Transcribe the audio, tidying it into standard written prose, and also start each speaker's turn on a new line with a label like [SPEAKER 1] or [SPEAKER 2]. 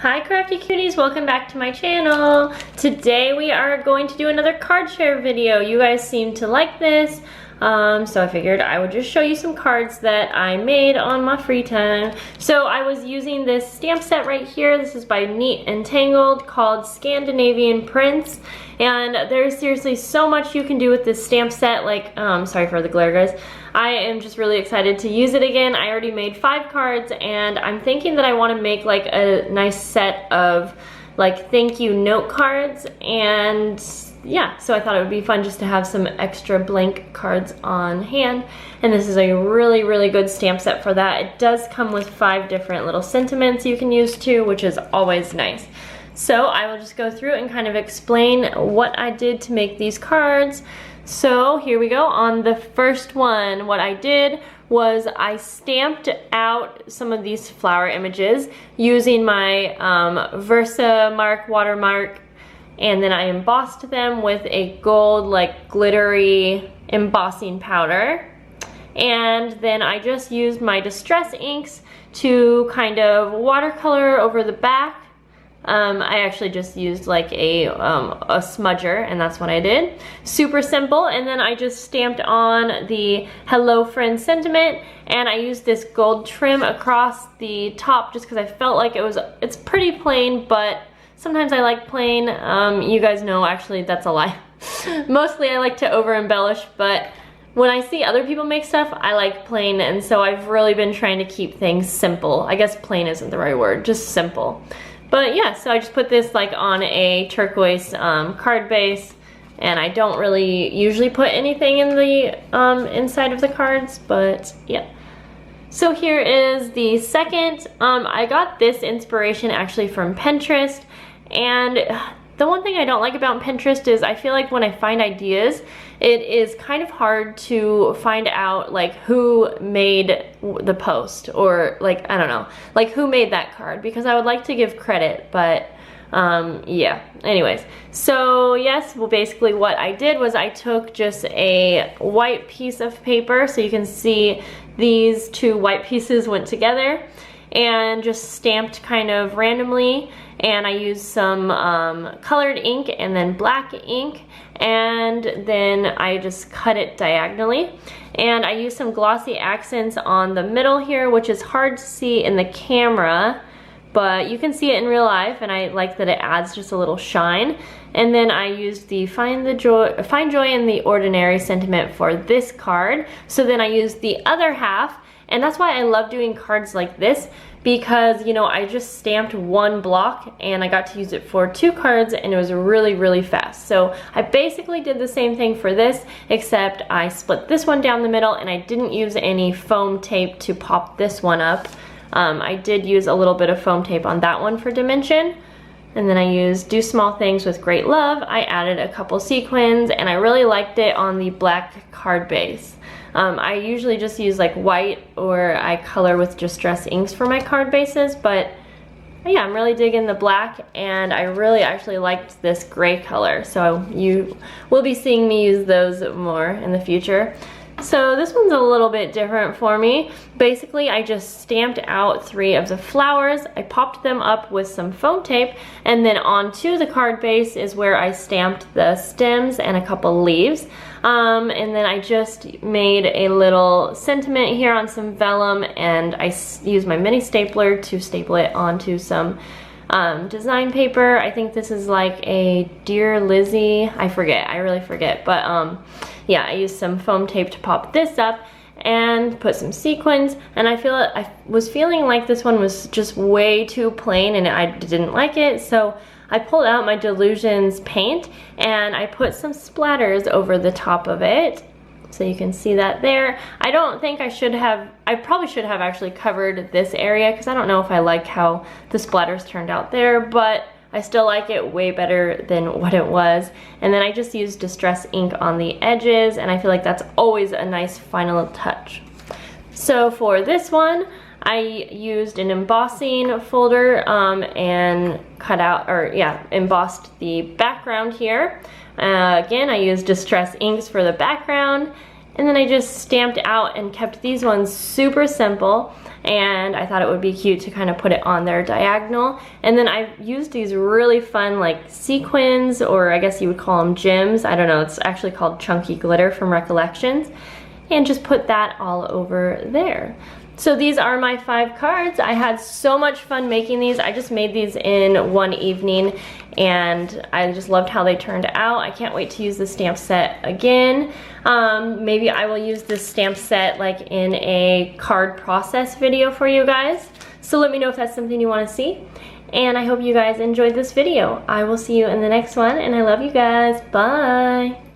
[SPEAKER 1] Hi crafty cuties, welcome back to my channel. Today we are going to do another card share video. You guys seem to like this, so I figured I would just show you some cards that I made on my free time. So I was using this stamp set right here. This is by Neat and Tangled, called Scandinavian Prints. And there's seriously so much you can do with this stamp set. Like, sorry for the glare, guys. I am just really excited to use it again. I already made 5 cards, and I'm thinking that I want to make like a nice set of like thank you note cards. And yeah, so I thought it would be fun just to have some extra blank cards on hand. And this is a really, really good stamp set for that. It does come with 5 different little sentiments you can use too, which is always nice. So I will just go through and kind of explain what I did to make these cards. So here we go. On the first one, what I did was I stamped out some of these flower images using my Versamark watermark, and then I embossed them with a gold like glittery embossing powder. And then I just used my distress inks to kind of watercolor over the back. I actually just used like a smudger, and that's what I did. Super simple. And then I just stamped on the Hello Friend sentiment, and I used this gold trim across the top just because I felt like it's pretty plain, but sometimes I like plain. You guys know, actually that's a lie. Mostly I like to over embellish, but when I see other people make stuff, I like plain, and so I've really been trying to keep things simple. I guess plain isn't the right word, just simple. But yeah, so I just put this like on a turquoise card base, and I don't really usually put anything in the inside of the cards, but yeah. So here is the second. I got this inspiration actually from Pinterest, and the one thing I don't like about Pinterest is I feel like when I find ideas, it is kind of hard to find out like who made the post, or like, I don't know, like who made that card, because I would like to give credit, but yeah. Anyways, so yes, well basically what I did was I took just a white piece of paper, so you can see these 2 white pieces went together, and just stamped kind of randomly, and I used some colored ink and then black ink, and then I just cut it diagonally, and I used some glossy accents on the middle here, which is hard to see in the camera, but you can see it in real life, and I like that it adds just a little shine. And then I used the find joy in the ordinary sentiment for this card. So then I used the other half, and that's why I love doing cards like this, because, you know, I just stamped 1 block and I got to use it for 2 cards, and it was really, really fast. So I basically did the same thing for this, except I split this one down the middle, and I didn't use any foam tape to pop this one up. I did use a little bit of foam tape on that one for dimension. And then I used Do Small Things with Great Love. I added a couple sequins, and I really liked it on the black card base. I usually just use like white, or I color with distress inks for my card bases, but yeah, I'm really digging the black, and I really actually liked this gray color, so you will be seeing me use those more in the future. So this one's a little bit different for me. Basically, I just stamped out 3 of the flowers. I popped them up with some foam tape, and then onto the card base is where I stamped the stems and a couple leaves. And then I just made a little sentiment here on some vellum, and I used my mini stapler to staple it onto some design paper. I think this is like a Dear Lizzie. I forget, I really forget, but yeah, I used some foam tape to pop this up and put some sequins, and I was feeling like this one was just way too plain, and I didn't like it, so I pulled out my Delusions paint and I put some splatters over the top of it. So you can see that there. I don't think I probably should have actually covered this area, because I don't know if I like how the splatters turned out there, but I still like it way better than what it was. And then I just used distress ink on the edges, and I feel like that's always a nice final touch. So for this one, I used an embossing folder and cut out, or yeah, embossed the background here. Again, I used distress inks for the background, And then I just stamped out and kept these ones super simple, and I thought it would be cute to kind of put it on there diagonal. And then I used these really fun like sequins, or I guess you would call them gems. I don't know, it's actually called chunky glitter from Recollections. And just put that all over there. So these are my 5 cards. I had so much fun making these. I just made these in one evening and I just loved how they turned out. I can't wait to use the stamp set again. Maybe I will use this stamp set like in a card process video for you guys. So let me know if that's something you want to see. And I hope you guys enjoyed this video. I will see you in the next one, and I love you guys. Bye.